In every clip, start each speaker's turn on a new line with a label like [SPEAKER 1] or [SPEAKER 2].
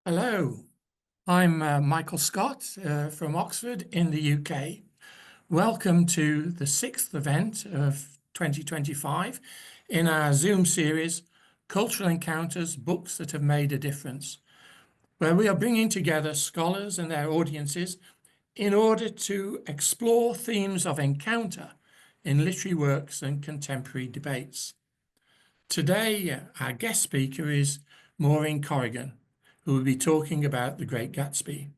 [SPEAKER 1] Hello, I'm Michael Scott from Oxford in the UK. Welcome to the sixth event of 2025 in our Zoom series, Cultural Encounters, Books That Have Made a Difference, where we are bringing together scholars and their audiences in order to explore themes of encounter in literary works and contemporary debates. Today, our guest speaker is Maureen Corrigan, who will be talking about The Great Gatsby.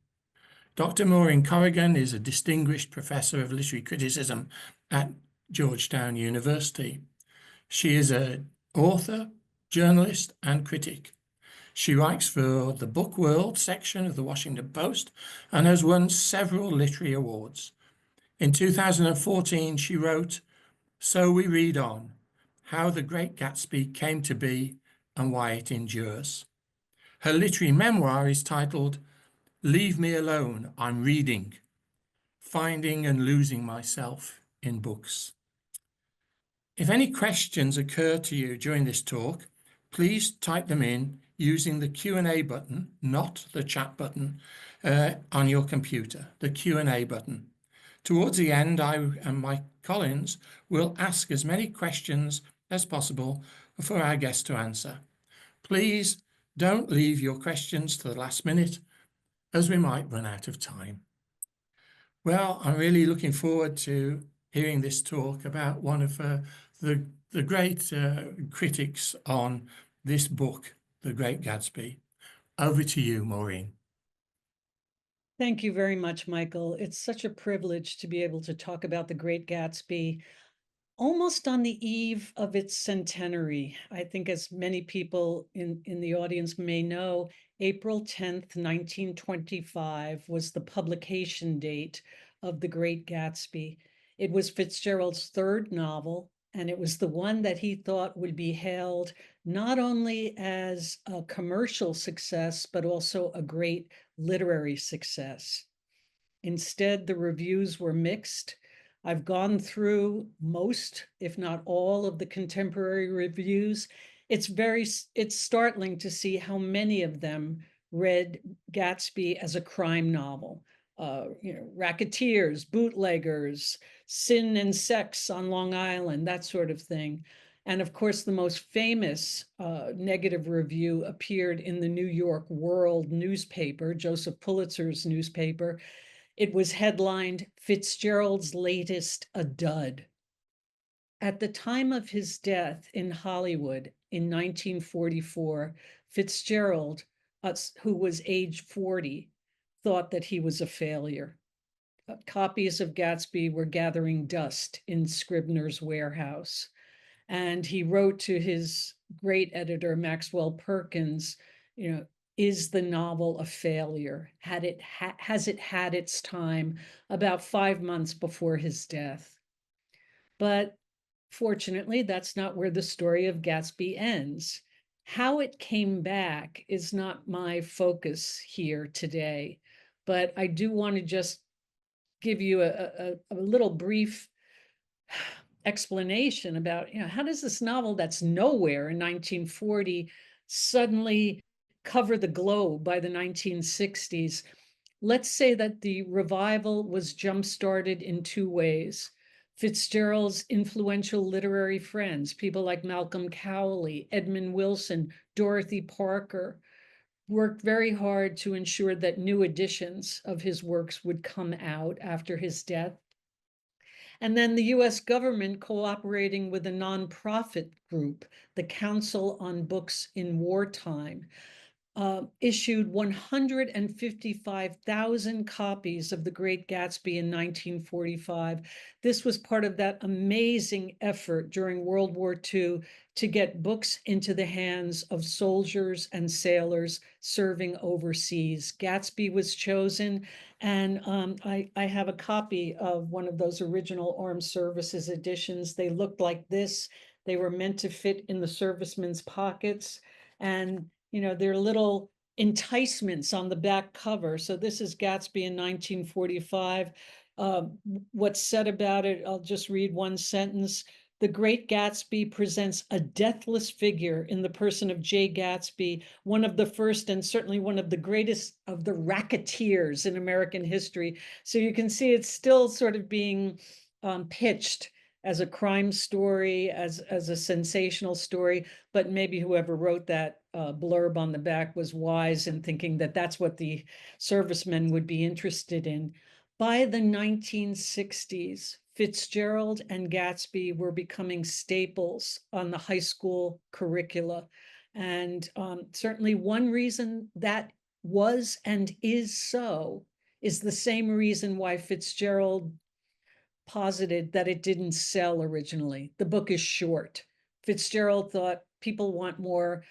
[SPEAKER 1] Dr. Maureen Corrigan is a distinguished professor of literary criticism at Georgetown University. She is an author, journalist, and critic. She writes for the Book World section of the Washington Post and has won several literary awards. In 2014, she wrote, "So We Read On, How the Great Gatsby Came to Be and Why It Endures." Her literary memoir is titled "Leave Me Alone, I'm Reading, Finding and Losing Myself in Books." If any questions occur to you during this talk, please type them in using the Q&A button, not the chat button, on your computer, the Q&A button. Towards the end, I and Mike Collins will ask as many questions as possible for our guests to answer. Please don't leave your questions to the last minute, as we might run out of time. Well, I'm really looking forward to hearing this talk about one of the great critics on this book, The Great Gatsby. Over to you, Maureen.
[SPEAKER 2] Thank you very much, Michael. It's such a privilege to be able to talk about The Great Gatsby almost on the eve of its centenary. I think as many people in the audience may know, April 10th, 1925 was the publication date of The Great Gatsby. It was Fitzgerald's third novel, and it was the one that he thought would be hailed not only as a commercial success, but also a great literary success. Instead, the reviews were mixed. I've gone through most, if not all, of the contemporary reviews. It's startling to see how many of them read Gatsby as a crime novel. Racketeers, bootleggers, sin and sex on Long Island, that sort of thing. And of course, the most famous negative review appeared in the New York World newspaper, Joseph Pulitzer's newspaper. It was headlined, "Fitzgerald's Latest a Dud." At the time of his death in Hollywood in 1944, Fitzgerald, who was age 40, thought that he was a failure. Copies of Gatsby were gathering dust in Scribner's warehouse. And he wrote to his great editor, Maxwell Perkins, is the novel a failure? Has it had its time? About 5 months before his death. But fortunately, that's not where the story of Gatsby ends. How it came back is not my focus here today, but I do want to just give you a little brief explanation about, how does this novel that's nowhere in 1940 suddenly cover the globe by the 1960s? Let's say that the revival was jump-started in two ways. Fitzgerald's influential literary friends, people like Malcolm Cowley, Edmund Wilson, Dorothy Parker, worked very hard to ensure that new editions of his works would come out after his death. And then the US government, cooperating with a nonprofit group, the Council on Books in Wartime, issued 155,000 copies of The Great Gatsby in 1945. This was part of that amazing effort during World War II to get books into the hands of soldiers and sailors serving overseas. Gatsby was chosen, and I have a copy of one of those original Armed Services editions. They looked like this. They were meant to fit in the servicemen's pockets, and there are little enticements on the back cover. So this is Gatsby in 1945. What's said about it, I'll just read one sentence. The Great Gatsby presents a deathless figure in the person of Jay Gatsby, one of the first and certainly one of the greatest of the racketeers in American history. So you can see it's still sort of being pitched as a crime story, as a sensational story, but maybe whoever wrote that blurb on the back was wise in thinking that that's what the servicemen would be interested in. By the 1960s, Fitzgerald and Gatsby were becoming staples on the high school curricula. And certainly one reason that was and is so is the same reason why Fitzgerald posited that it didn't sell originally. The book is short. Fitzgerald thought people want more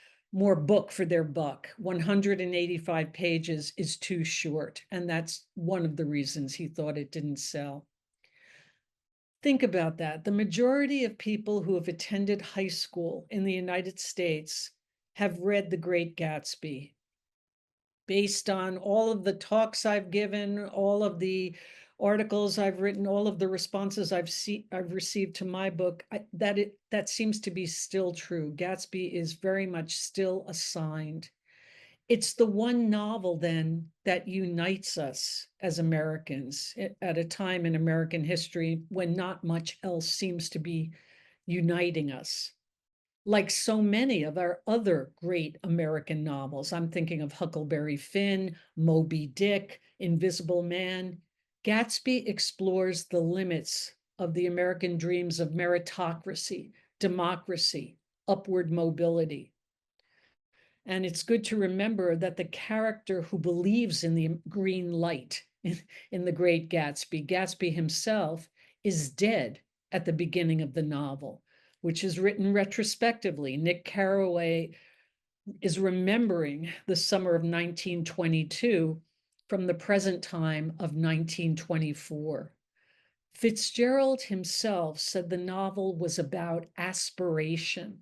[SPEAKER 2] book for their buck. 185 pages is too short, and that's one of the reasons he thought it didn't sell. Think about that. The majority of people who have attended high school in the United States have read The Great Gatsby. Based on all of the talks I've given, all of the articles I've written, all of the responses I've received to my book, that seems to be still true. Gatsby is very much still assigned. It's the one novel then that unites us as Americans at a time in American history when not much else seems to be uniting us. Like so many of our other great American novels, I'm thinking of Huckleberry Finn, Moby Dick, Invisible Man. Gatsby explores the limits of the American dreams of meritocracy, democracy, upward mobility. And it's good to remember that the character who believes in the green light in The Great Gatsby, Gatsby himself, is dead at the beginning of the novel, which is written retrospectively. Nick Carraway is remembering the summer of 1922 from the present time of 1924. Fitzgerald himself said the novel was about aspiration.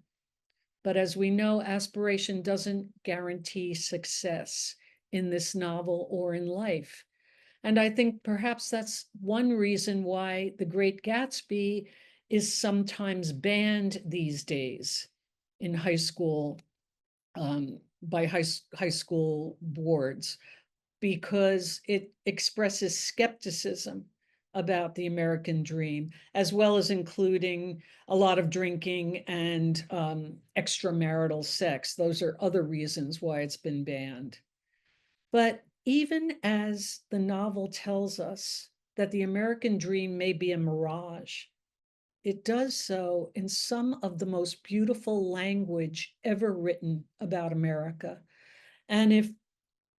[SPEAKER 2] But as we know, aspiration doesn't guarantee success in this novel or in life. And I think perhaps that's one reason why The Great Gatsby is sometimes banned these days in high school by high school boards, because it expresses skepticism about the American dream, as well as including a lot of drinking and extramarital sex. Those are other reasons why it's been banned. But even as the novel tells us that the American dream may be a mirage, it does so in some of the most beautiful language ever written about America. And if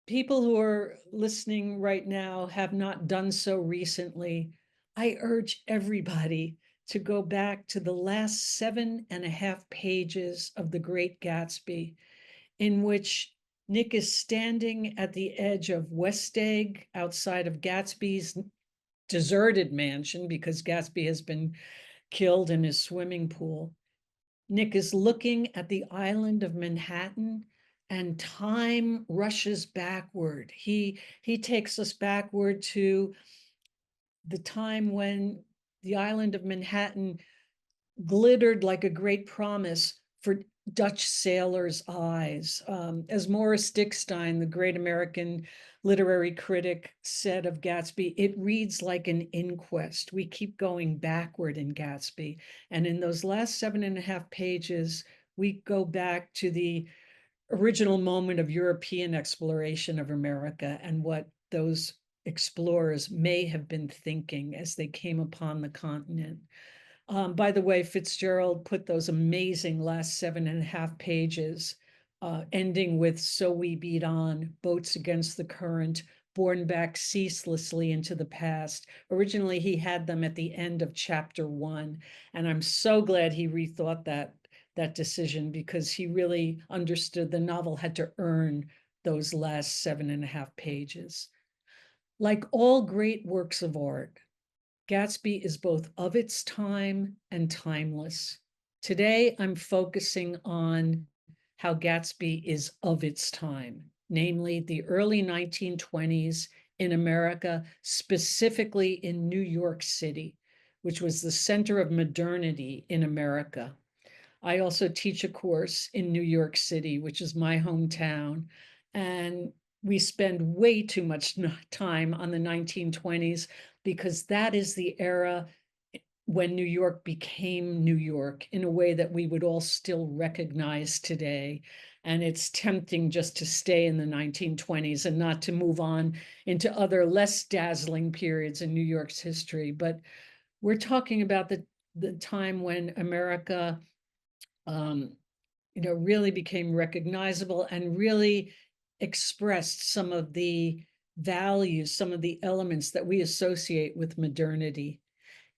[SPEAKER 2] people who are listening right now have not done so recently, I urge everybody to go back to the last 7.5 pages of The Great Gatsby, in which Nick is standing at the edge of West Egg outside of Gatsby's deserted mansion because Gatsby has been killed in his swimming pool. Nick is looking at the island of Manhattan, and time rushes backward. He takes us backward to the time when the island of Manhattan glittered like a great promise for Dutch sailors' eyes. As Morris Dickstein, the great American literary critic, said of Gatsby, it reads like an inquest. We keep going backward in Gatsby. And in those last 7.5 pages, we go back to the original moment of European exploration of America and what those explorers may have been thinking as they came upon the continent. By the way, Fitzgerald put those amazing last 7.5 pages, ending with "So we beat on, boats against the current, borne back ceaselessly into the past." Originally, he had them at the end of chapter 1, and I'm so glad he rethought that decision, because he really understood the novel had to earn those last 7.5 pages. Like all great works of art, Gatsby is both of its time and timeless. Today, I'm focusing on how Gatsby is of its time, namely the early 1920s in America, specifically in New York City, which was the center of modernity in America. I also teach a course in New York City, which is my hometown, and we spend way too much time on the 1920s because that is the era when New York became New York in a way that we would all still recognize today. And it's tempting just to stay in the 1920s and not to move on into other less dazzling periods in New York's history. But we're talking about the time when America really became recognizable and really expressed some of the values, some of the elements that we associate with modernity.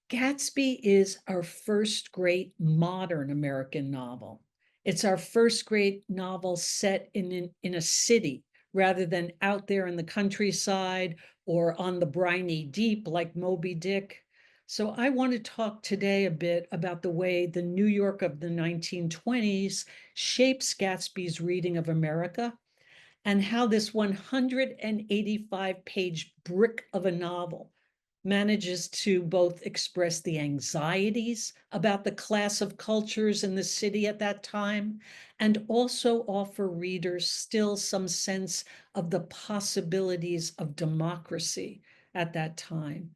[SPEAKER 2] Gatsby is our first great modern American novel. It's our first great novel set in a city rather than out there in the countryside or on the briny deep like Moby Dick. So I want to talk today a bit about the way the New York of the 1920s shapes Gatsby's reading of America and how this 185-page brick of a novel manages to both express the anxieties about the class of cultures in the city at that time and also offer readers still some sense of the possibilities of democracy at that time.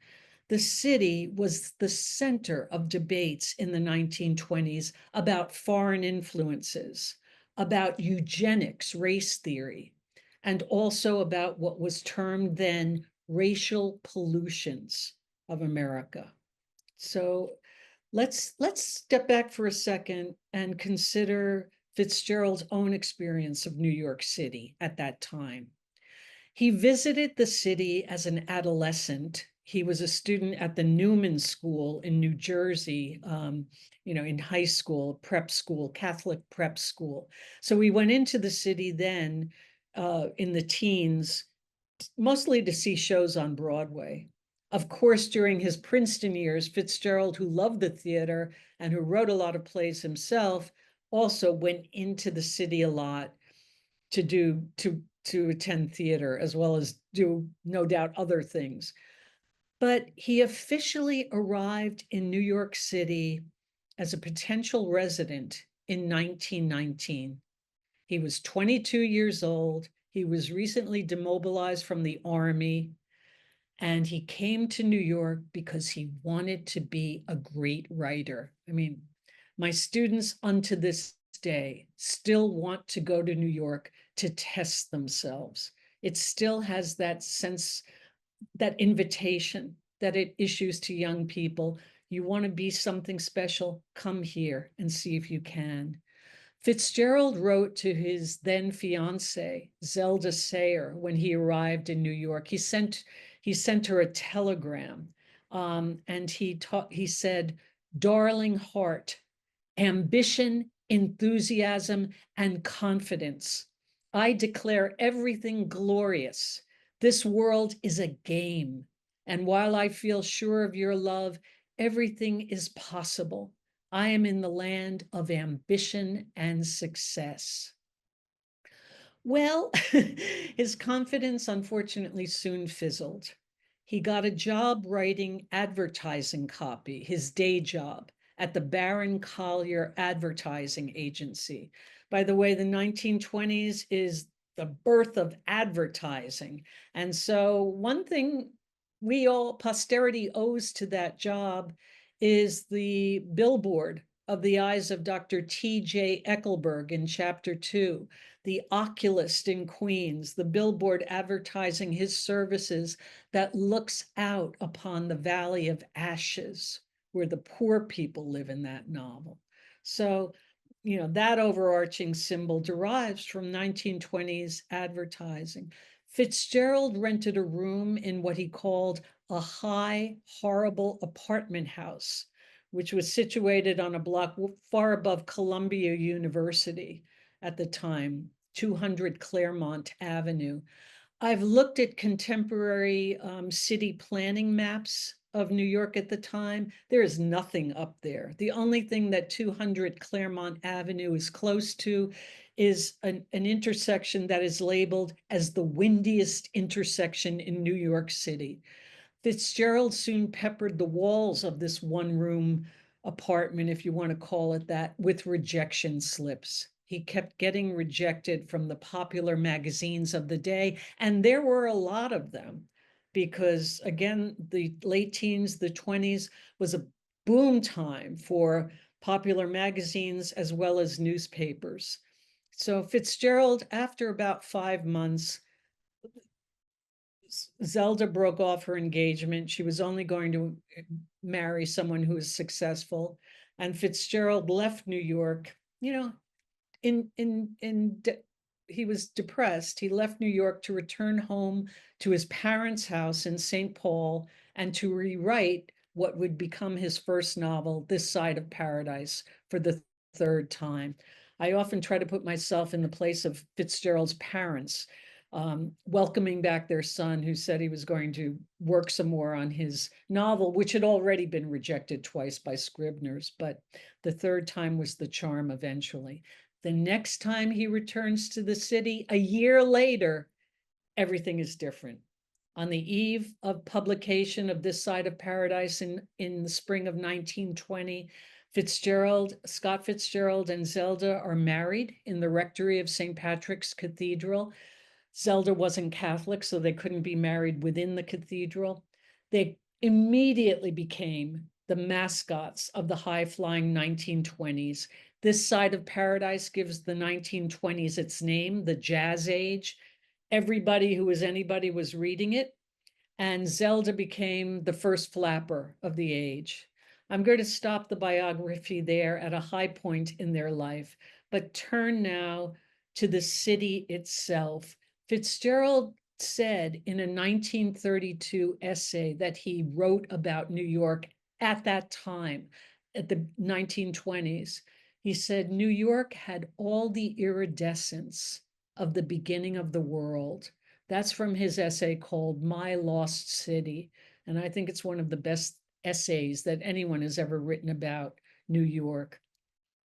[SPEAKER 2] The city was the center of debates in the 1920s about foreign influences, about eugenics, race theory, and also about what was termed then racial pollutions of America. So let's step back for a second and consider Fitzgerald's own experience of New York City at that time. He visited the city as an adolescent. He was a student at the Newman School in New Jersey, in high school, prep school, Catholic prep school. So he went into the city then in the teens, mostly to see shows on Broadway. Of course, during his Princeton years, Fitzgerald, who loved the theater and who wrote a lot of plays himself, also went into the city a lot to attend theater as well as do no doubt other things. But he officially arrived in New York City as a potential resident in 1919. He was 22 years old. He was recently demobilized from the army, and he came to New York because he wanted to be a great writer. I mean, my students unto this day still want to go to New York to test themselves. It still has that sense, that invitation that it issues to young people. You want to be something special? Come here and see if you can. Fitzgerald wrote to his then fiancée, Zelda Sayer, when he arrived in New York. He sent her a telegram, and he said, "Darling heart, ambition, enthusiasm, and confidence. I declare everything glorious. This world is a game, and while I feel sure of your love, everything is possible. I am in the land of ambition and success." Well, his confidence unfortunately soon fizzled. He got a job writing advertising copy, his day job, at the Baron Collier Advertising Agency. By the way, the 1920s is the birth of advertising. And so one thing posterity owes to that job is the billboard of the eyes of Dr. T.J. Eckelberg in chapter 2, the oculist in Queens, the billboard advertising his services that looks out upon the Valley of Ashes, where the poor people live in that novel. So, that overarching symbol derives from 1920s advertising. Fitzgerald rented a room in what he called a high, horrible apartment house, which was situated on a block far above Columbia University at the time, 200 Claremont Avenue. I've looked at contemporary city planning maps of New York at the time. There is nothing up there. The only thing that 200 Claremont Avenue is close to is an intersection that is labeled as the windiest intersection in New York City. Fitzgerald soon peppered the walls of this one-room apartment, if you want to call it that, with rejection slips. He kept getting rejected from the popular magazines of the day, and there were a lot of them because, again, the late teens, the 20s was a boom time for popular magazines as well as newspapers. So Fitzgerald, after about 5 months, Zelda broke off her engagement. She was only going to marry someone who was successful. And Fitzgerald left New York, you know, he was depressed. He left New York to return home to his parents' house in St. Paul and to rewrite what would become his first novel, This Side of Paradise, for the third time. I often try to put myself in the place of Fitzgerald's parents, welcoming back their son who said he was going to work some more on his novel, which had already been rejected twice by Scribner's, but the third time was the charm eventually. The next time he returns to the city, a year later, everything is different. On the eve of publication of This Side of Paradise in the spring of 1920, Scott Fitzgerald and Zelda are married in the rectory of St. Patrick's Cathedral. Zelda wasn't Catholic, so they couldn't be married within the cathedral. They immediately became the mascots of the high-flying 1920s. This Side of Paradise gives the 1920s its name, the Jazz Age. Everybody who was anybody was reading it, and Zelda became the first flapper of the age. I'm going to stop the biography there at a high point in their life, but turn now to the city itself. Fitzgerald said in a 1932 essay that he wrote about New York at that time, at the 1920s, he said, New York had all the iridescence of the beginning of the world. That's from his essay called My Lost City. And I think it's one of the best essays that anyone has ever written about New York.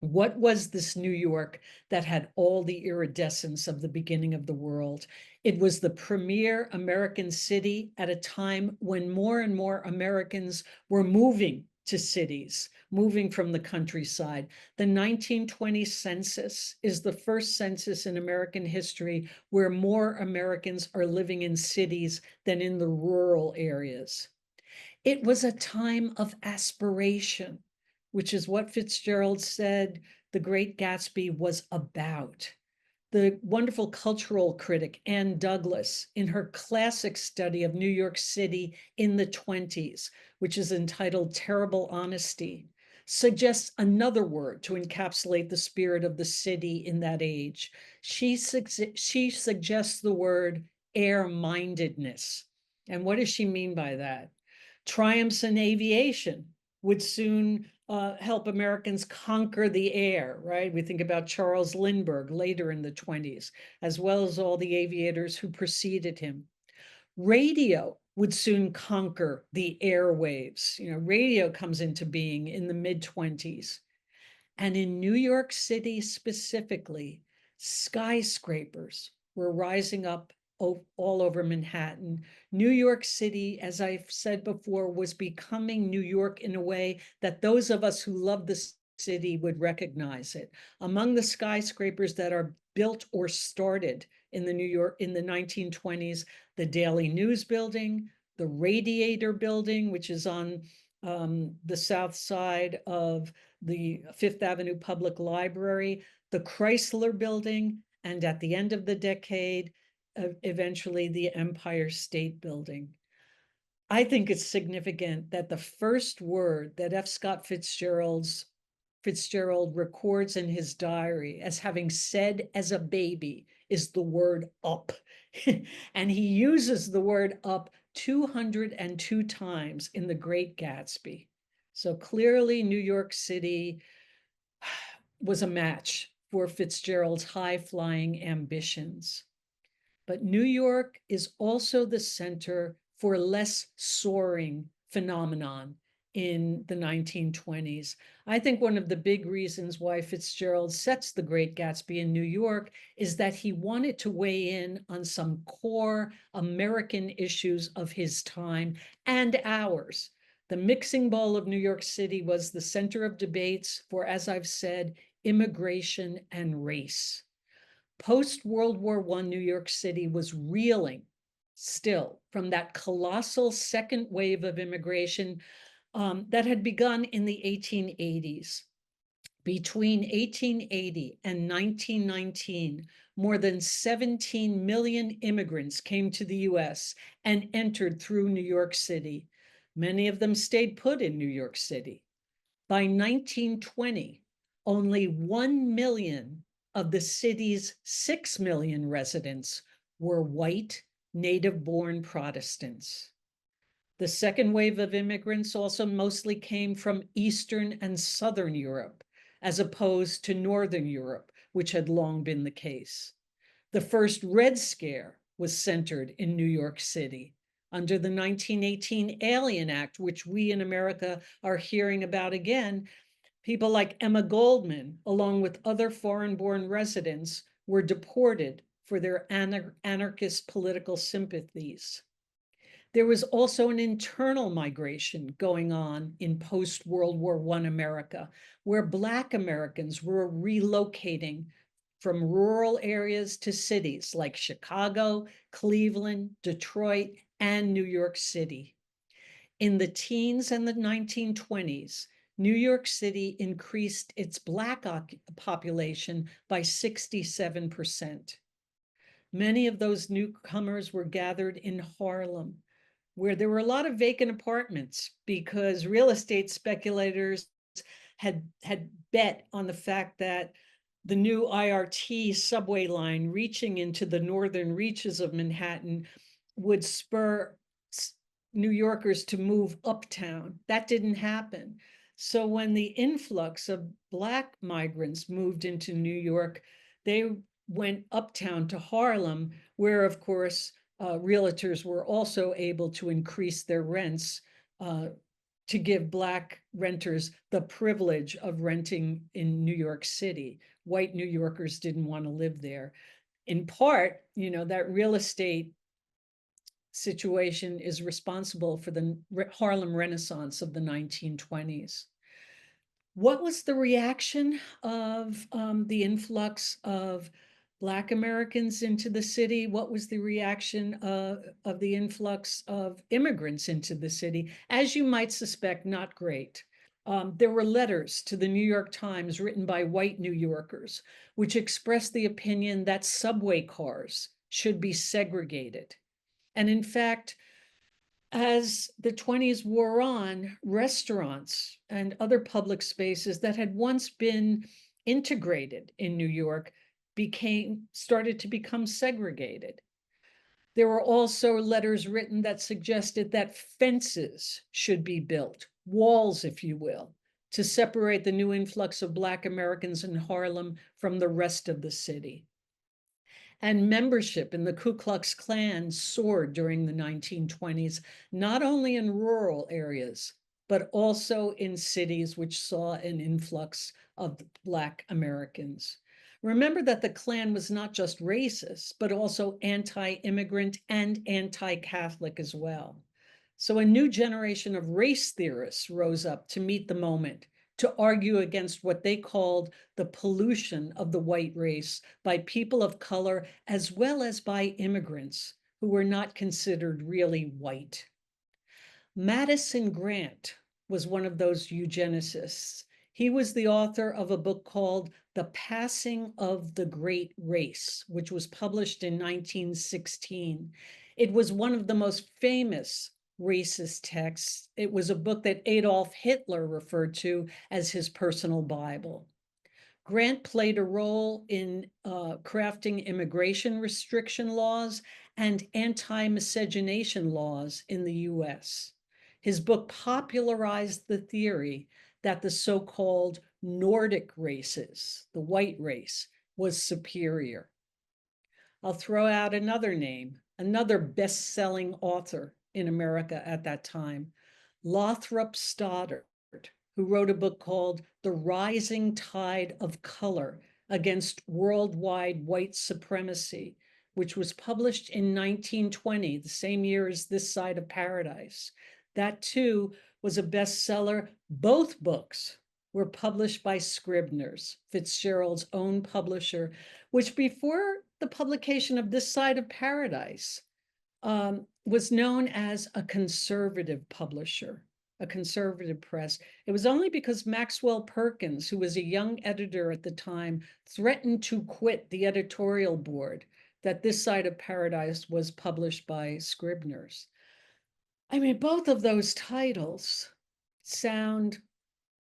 [SPEAKER 2] What was this New York that had all the iridescence of the beginning of the world? It was the premier American city at a time when more and more Americans were moving to cities, moving from the countryside. The 1920 census is the first census in American history where more Americans are living in cities than in the rural areas. It was a time of aspiration, which is what Fitzgerald said The Great Gatsby was about. The wonderful cultural critic Ann Douglas, in her classic study of New York City in the 20s, which is entitled Terrible Honesty, suggests another word to encapsulate the spirit of the city in that age. She suggests the word air-mindedness. And what does she mean by that? Triumphs in aviation would soon help Americans conquer the air, right? We think about Charles Lindbergh later in the 20s, as well as all the aviators who preceded him. Radio would soon conquer the airwaves. Radio comes into being in the mid-20s. And in New York City specifically, skyscrapers were rising up all over Manhattan. New York City, as I've said before, was becoming New York in a way that those of us who love the city would recognize it. Among the skyscrapers that are built or started in the 1920s, the Daily News Building, the Radiator Building, which is on the south side of the Fifth Avenue Public Library, the Chrysler Building, and at the end of the decade, eventually the Empire State Building. I think it's significant that the first word that F. Scott Fitzgerald records in his diary as having said as a baby is the word up. And he uses the word up 202 times in The Great Gatsby. So clearly New York City was a match for Fitzgerald's high-flying ambitions. But New York is also the center for less soaring phenomenon, in the 1920s. I think one of the big reasons why Fitzgerald sets The Great Gatsby in New York is that he wanted to weigh in on some core American issues of his time and ours. The mixing bowl of New York City was the center of debates for, as I've said, immigration and race. Post-World War I, New York City was reeling still from that colossal second wave of immigration that had begun in the 1880s. Between 1880 and 1919, more than 17 million immigrants came to the US and entered through New York City. Many of them stayed put in New York City. By 1920, only 1 million of the city's 6 million residents were white, native-born Protestants. The second wave of immigrants also mostly came from Eastern and Southern Europe, as opposed to Northern Europe, which had long been the case. The first Red Scare was centered in New York City under the 1918 Alien Act, which we in America are hearing about again. People like Emma Goldman, along with other foreign-born residents, were deported for their anarchist political sympathies. There was also an internal migration going on in post-World War I America, where Black Americans were relocating from rural areas to cities like Chicago, Cleveland, Detroit, and New York City. In the teens and the 1920s, New York City increased its Black population by 67%. Many of those newcomers were gathered in Harlem, where there were a lot of vacant apartments because real estate speculators had bet on the fact that the new IRT subway line reaching into the northern reaches of Manhattan would spur New Yorkers to move uptown. That didn't happen. So when the influx of Black migrants moved into New York, they went uptown to Harlem, where, of course, realtors were also able to increase their rents to give Black renters the privilege of renting in New York City. White New Yorkers didn't want to live there. In part, that real estate situation is responsible for the Harlem Renaissance of the 1920s. What was the reaction of the influx of Black Americans into the city? What was the reaction of the influx of immigrants into the city? As you might suspect, not great. There were letters to the New York Times written by white New Yorkers, which expressed the opinion that subway cars should be segregated. And in fact, as the 20s wore on, restaurants and other public spaces that had once been integrated in New York started to become segregated. There were also letters written that suggested that fences should be built, walls, if you will, to separate the new influx of Black Americans in Harlem from the rest of the city. And membership in the Ku Klux Klan soared during the 1920s, not only in rural areas, but also in cities which saw an influx of Black Americans. Remember that the Klan was not just racist, but also anti-immigrant and anti-Catholic as well. So a new generation of race theorists rose up to meet the moment, to argue against what they called the pollution of the white race by people of color, as well as by immigrants who were not considered really white. Madison Grant was one of those eugenicists. He was the author of a book called The Passing of the Great Race, which was published in 1916. It was one of the most famous racist texts. It was a book that Adolf Hitler referred to as his personal Bible. Grant played a role in crafting immigration restriction laws and anti-miscegenation laws in the US. His book popularized the theory that the so-called Nordic races, the white race, was superior. I'll throw out another name, another best-selling author in America at that time, Lothrop Stoddard, who wrote a book called The Rising Tide of Color Against Worldwide White Supremacy, which was published in 1920, the same year as This Side of Paradise. That too was a bestseller. Both books were published by Scribner's, Fitzgerald's own publisher, which before the publication of This Side of Paradise was known as a conservative publisher, a conservative press. It was only because Maxwell Perkins, who was a young editor at the time, threatened to quit the editorial board that This Side of Paradise was published by Scribner's. I mean, both of those titles sound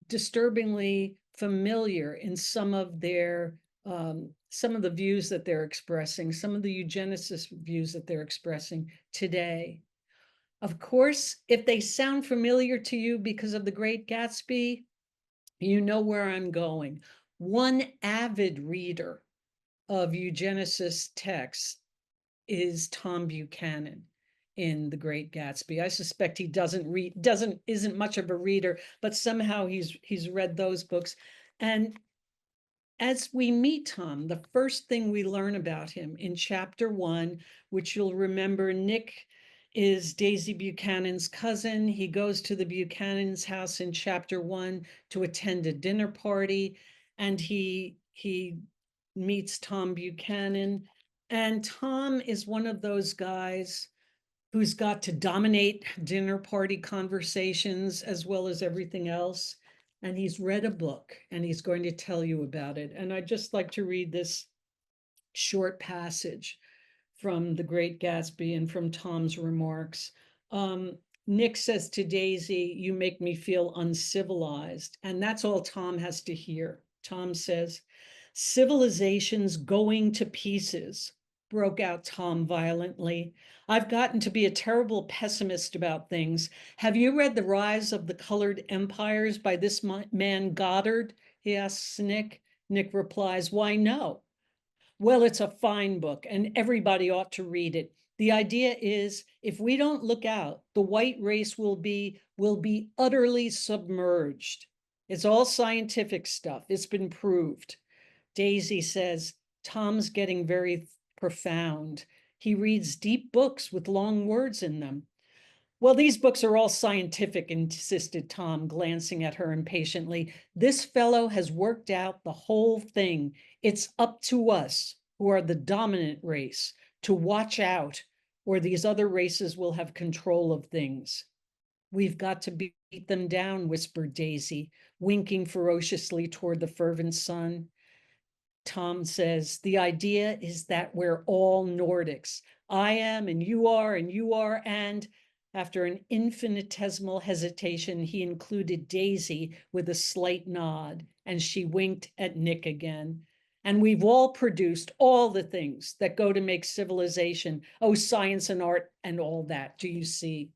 [SPEAKER 2] disturbingly familiar in some of the views that they're expressing, some of the eugenicist views that they're expressing today. Of course, if they sound familiar to you because of The Great Gatsby, you know where I'm going. One avid reader of eugenicist texts is Tom Buchanan in The Great Gatsby. I suspect he isn't much of a reader, but somehow he's read those books. And as we meet Tom, the first thing we learn about him in chapter 1, which you'll remember, Nick is Daisy Buchanan's cousin. He goes to the Buchanan's house in chapter 1 to attend a dinner party, and he meets Tom Buchanan. And Tom is one of those guys who's got to dominate dinner party conversations as well as everything else. And he's read a book and he's going to tell you about it. And I'd just like to read this short passage from The Great Gatsby and from Tom's remarks. Nick says to Daisy, "You make me feel uncivilized." And that's all Tom has to hear. Tom says, "Civilization's going to pieces," broke out Tom violently. "I've gotten to be a terrible pessimist about things. Have you read The Rise of the Colored Empires by this man Goddard?" he asks Nick. Nick replies, "Why, no." "Well, it's a fine book and everybody ought to read it. The idea is if we don't look out, the white race will be utterly submerged. It's all scientific stuff. It's been proved." Daisy says, "Tom's getting very profound. He reads deep books with long words in them." "Well, these books are all scientific," insisted Tom, glancing at her impatiently. "This fellow has worked out the whole thing. It's up to us, who are the dominant race, to watch out, or these other races will have control of things." "We've got to beat them down," whispered Daisy, winking ferociously toward the fervent sun. Tom says, "The idea is that we're all Nordics. I am, and you are, and," after an infinitesimal hesitation, he included Daisy with a slight nod, and she winked at Nick again. "And we've all produced all the things that go to make civilization. Oh, science and art and all that. Do you see?"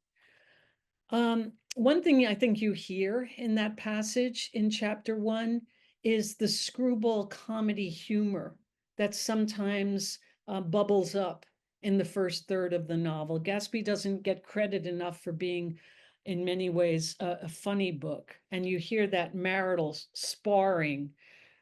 [SPEAKER 2] One thing I think you hear in that passage in chapter 1 is the screwball comedy humor that sometimes bubbles up in the first third of the novel. Gatsby doesn't get credit enough for being, in many ways, a funny book. And you hear that marital sparring,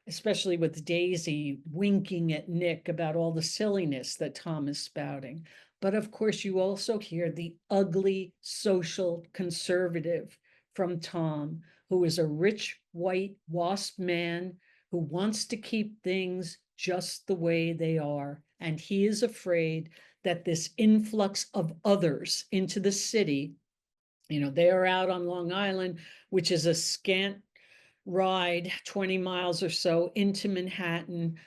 [SPEAKER 2] especially with Daisy winking at Nick about all the silliness that Tom is spouting. But of course, you also hear the ugly social conservative from Tom, who is a rich white WASP man who wants to keep things just the way they are. And he is afraid that this influx of others into the city, they are out on Long Island, which is a scant ride 20 miles or so into Manhattan.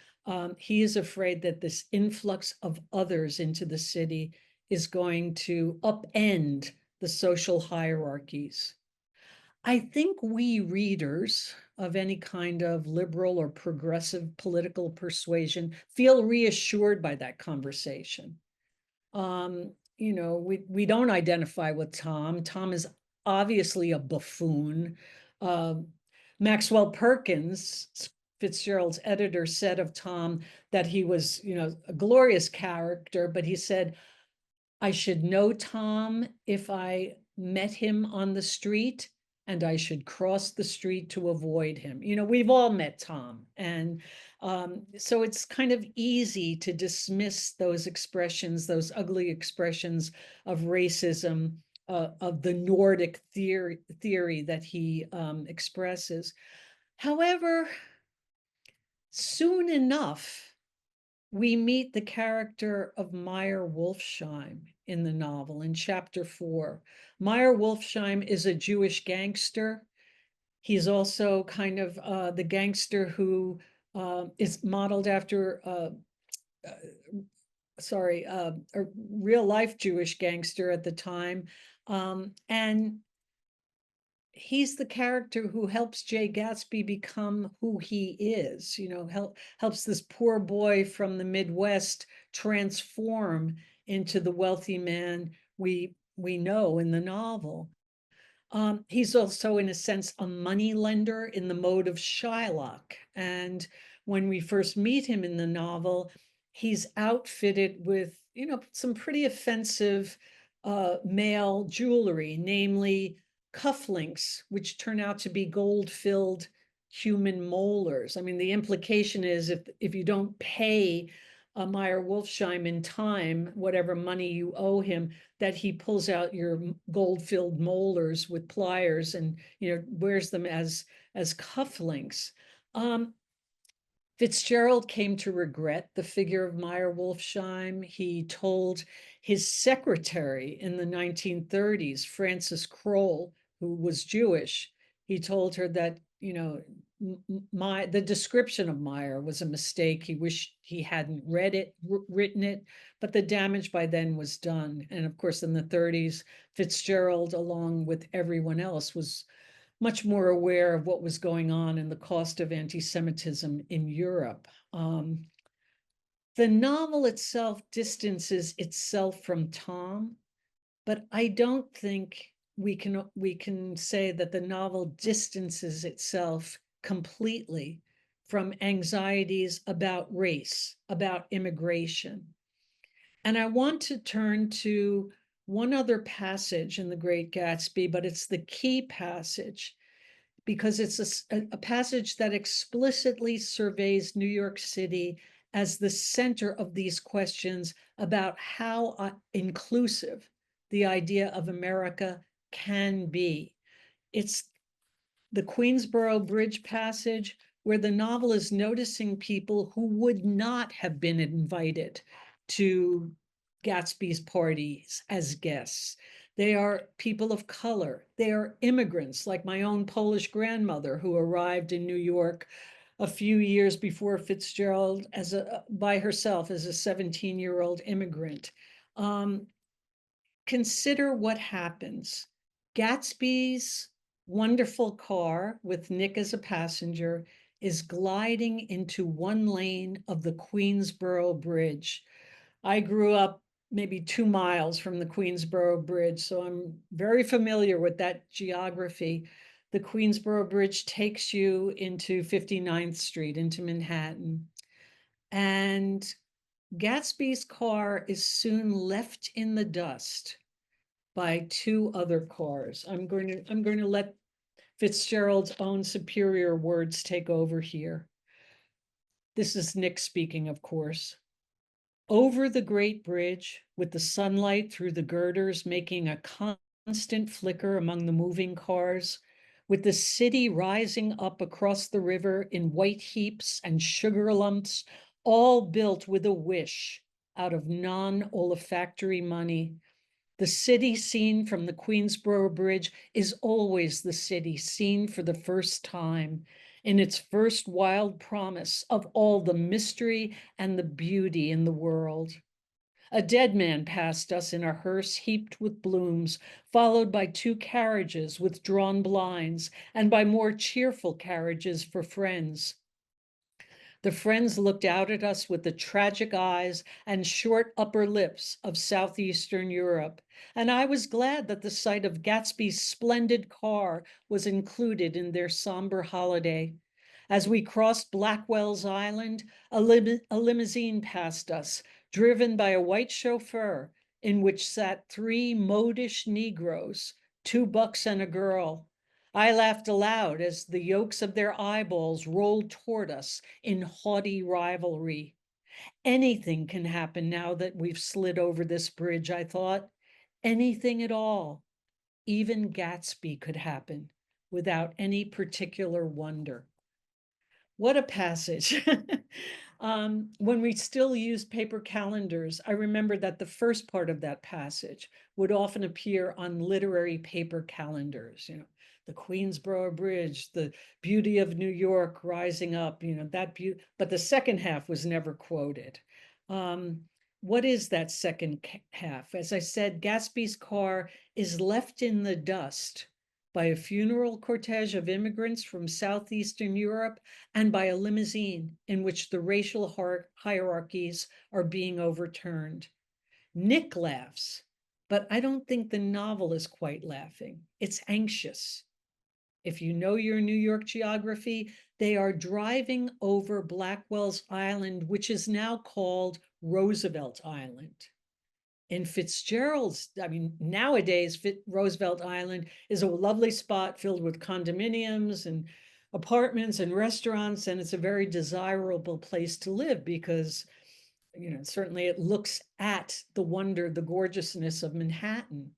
[SPEAKER 2] He is afraid that this influx of others into the city is going to upend the social hierarchies. I think we readers of any kind of liberal or progressive political persuasion feel reassured by that conversation. We don't identify with Tom. Tom is obviously a buffoon. Maxwell Perkins, Fitzgerald's editor, said of Tom that he was, a glorious character, but he said, "I should know Tom if I met him on the street and I should cross the street to avoid him. You know, we've all met Tom. And so it's kind of easy to dismiss those expressions, those ugly expressions of racism, of the Nordic theory that he expresses. However, soon enough, we meet the character of Meyer Wolfsheim in the novel in chapter 4. Meyer Wolfsheim is a Jewish gangster. He's also kind of the gangster who is modeled after, a real life Jewish gangster at the time. And he's the character who helps Jay Gatsby become who he is, you know, helps this poor boy from the Midwest transform into the wealthy man we know in the novel. He's also, in a sense, a money lender in the mode of Shylock. And when we first meet him in the novel, he's outfitted with, you know, some pretty offensive male jewelry, namely cufflinks, which turn out to be gold-filled human molars. I mean, the implication is if you don't pay Meyer Wolfsheim in time, whatever money you owe him, that he pulls out your gold-filled molars with pliers and, you know, wears them as cufflinks. Fitzgerald came to regret the figure of Meyer Wolfsheim. He told his secretary in the 1930s, Frances Kroll, who was Jewish, he told her that, you know, the description of Meyer was a mistake. He wished he hadn't written it, but the damage by then was done. And of course, in the 30s, Fitzgerald, along with everyone else, was much more aware of what was going on and the cost of anti-Semitism in Europe. The novel itself distances itself from Tom, but I don't think we can say that the novel distances itself completely from anxieties about race, about immigration. And I want to turn to one other passage in The Great Gatsby, but it's the key passage because it's a passage that explicitly surveys New York City as the center of these questions about how inclusive the idea of America can be. It's the Queensboro Bridge passage, where the novel is noticing people who would not have been invited to Gatsby's parties as guests. They are people of color. They are immigrants, like my own Polish grandmother, who arrived in New York a few years before Fitzgerald by herself as a 17-year-old immigrant. Consider what happens. Gatsby's wonderful car with Nick as a passenger is gliding into one lane of the Queensboro Bridge. I grew up maybe 2 miles from the Queensboro Bridge, so I'm very familiar with that geography. The Queensboro Bridge takes you into 59th Street, into Manhattan. And Gatsby's car is soon left in the dust by 2 other cars. I'm going to let Fitzgerald's own superior words take over here. This is Nick speaking, of course. Over the great bridge, with the sunlight through the girders making a constant flicker among the moving cars, with the city rising up across the river in white heaps and sugar lumps, all built with a wish out of non-olfactory money. The city seen from the Queensboro Bridge is always the city seen for the first time, in its first wild promise of all the mystery and the beauty in the world. A dead man passed us in a hearse heaped with blooms, followed by 2 carriages with drawn blinds, and by more cheerful carriages for friends. The friends looked out at us with the tragic eyes and short upper lips of Southeastern Europe, and I was glad that the sight of Gatsby's splendid car was included in their somber holiday. As we crossed Blackwell's Island, a limousine passed us, driven by a white chauffeur in which sat 3 modish Negroes 2 bucks and a girl. I laughed aloud as the yolks of their eyeballs rolled toward us in haughty rivalry. Anything can happen now that we've slid over this bridge, I thought. Anything at all. Even Gatsby could happen without any particular wonder. What a passage. When we still used paper calendars, I remember that the first part of that passage would often appear on literary paper calendars, the Queensboro Bridge, the beauty of New York rising up, that beauty, but the second half was never quoted. What is that second half? As I said, Gatsby's car is left in the dust by a funeral cortege of immigrants from Southeastern Europe and by a limousine in which the racial hierarchies are being overturned. Nick laughs, but I don't think the novel is quite laughing. It's anxious. If you know your New York geography, they are driving over Blackwell's Island, which is now called Roosevelt Island. In Fitzgerald's, nowadays, Roosevelt Island is a lovely spot filled with condominiums and apartments and restaurants, and it's a very desirable place to live because, certainly it looks at the wonder, the gorgeousness of Manhattan.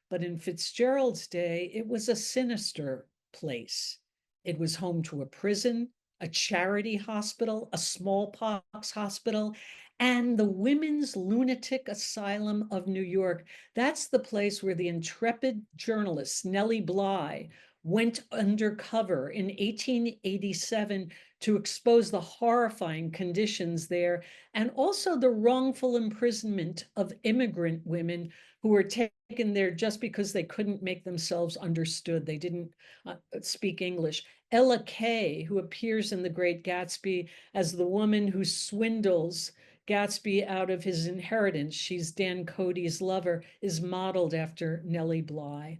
[SPEAKER 2] But in Fitzgerald's day, it was a sinister place. It was home to a prison, a charity hospital, a smallpox hospital, and the Women's Lunatic Asylum of New York. That's the place where the intrepid journalist Nellie Bly went undercover in 1887 to expose the horrifying conditions there and also the wrongful imprisonment of immigrant women who were taken there just because they couldn't make themselves understood. They didn't speak English. Ella Kay, who appears in The Great Gatsby as the woman who swindles Gatsby out of his inheritance, she's Dan Cody's lover, is modeled after Nellie Bly.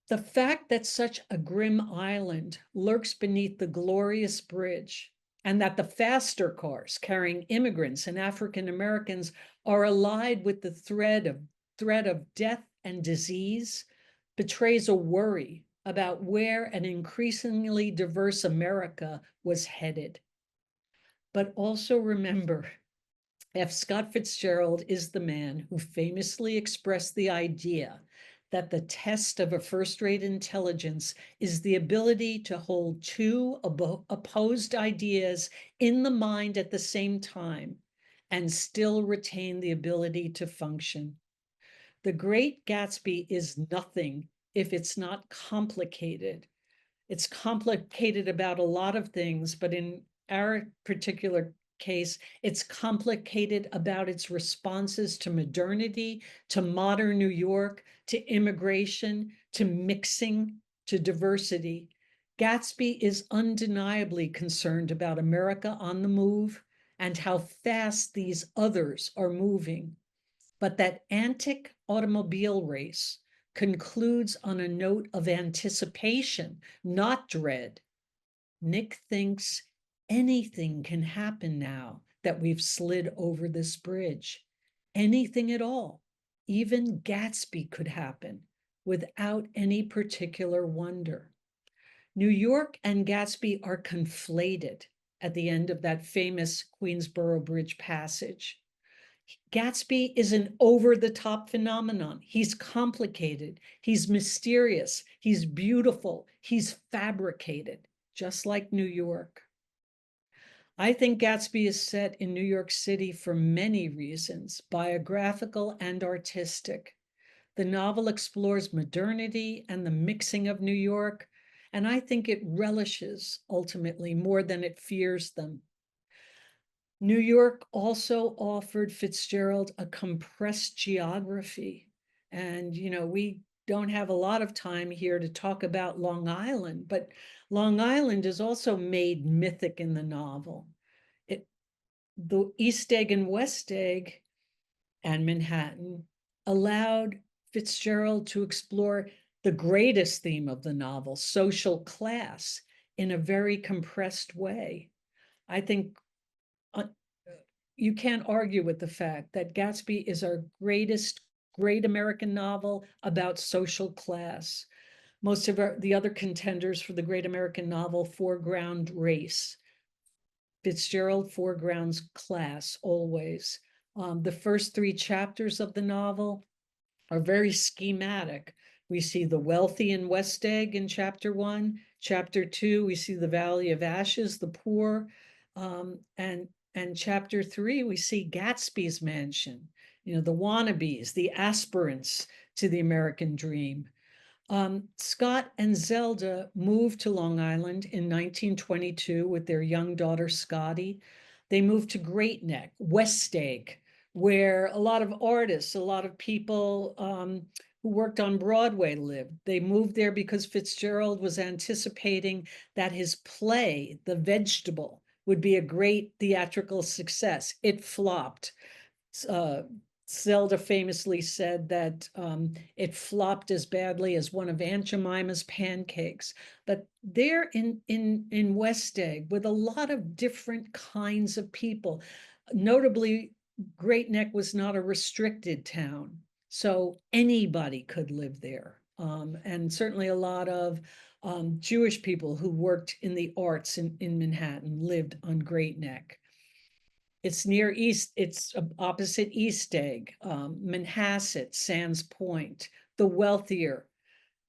[SPEAKER 2] The fact that such a grim island lurks beneath the glorious bridge and that the faster cars carrying immigrants and African Americans are allied with the threat of death and disease betrays a worry about where an increasingly diverse America was headed. But also remember, F. Scott Fitzgerald is the man who famously expressed the idea that the test of a first-rate intelligence is the ability to hold two opposed ideas in the mind at the same time and still retain the ability to function. The Great Gatsby is nothing if it's not complicated. It's complicated about a lot of things, but in our particular case, it's complicated about its responses to modernity, to modern New York, to immigration, to mixing, to diversity. Gatsby is undeniably concerned about America on the move and how fast these others are moving. But that antic automobile race concludes on a note of anticipation, not dread. Nick thinks anything can happen now that we've slid over this bridge. Anything at all. Even Gatsby could happen without any particular wonder. New York and Gatsby are conflated at the end of that famous Queensboro Bridge passage. Gatsby is an over-the-top phenomenon. He's complicated, he's mysterious, he's beautiful, he's fabricated, just like New York. I think Gatsby is set in New York City for many reasons, biographical and artistic. The novel explores modernity and the mixing of New York, and I think it relishes, ultimately, more than it fears them. New York also offered Fitzgerald a compressed geography. And, we don't have a lot of time here to talk about Long Island, but Long Island is also made mythic in the novel. The East Egg and West Egg and Manhattan allowed Fitzgerald to explore the greatest theme of the novel, social class, in a very compressed way. I think you can't argue with the fact that Gatsby is our greatest great American novel about social class. Most of the other contenders for the great American novel foreground race. Fitzgerald foregrounds class always. The first 3 chapters of the novel are very schematic. We see the wealthy in West Egg in chapter 1. Chapter 2, we see the Valley of Ashes, the poor. And chapter 3, we see Gatsby's mansion, the wannabes, the aspirants to the American dream. Scott and Zelda moved to Long Island in 1922 with their young daughter, Scotty. They moved to Great Neck, West Egg, where a lot of artists, a lot of people who worked on Broadway lived. They moved there because Fitzgerald was anticipating that his play, The Vegetable, would be a great theatrical success. It flopped. Zelda famously said that it flopped as badly as one of Aunt Jemima's pancakes. But there in West Egg, with a lot of different kinds of people, notably, Great Neck was not a restricted town, so anybody could live there. And certainly a lot of Jewish people who worked in the arts in Manhattan lived on Great Neck. It's near East, it's opposite East Egg, Manhasset, Sands Point, the wealthier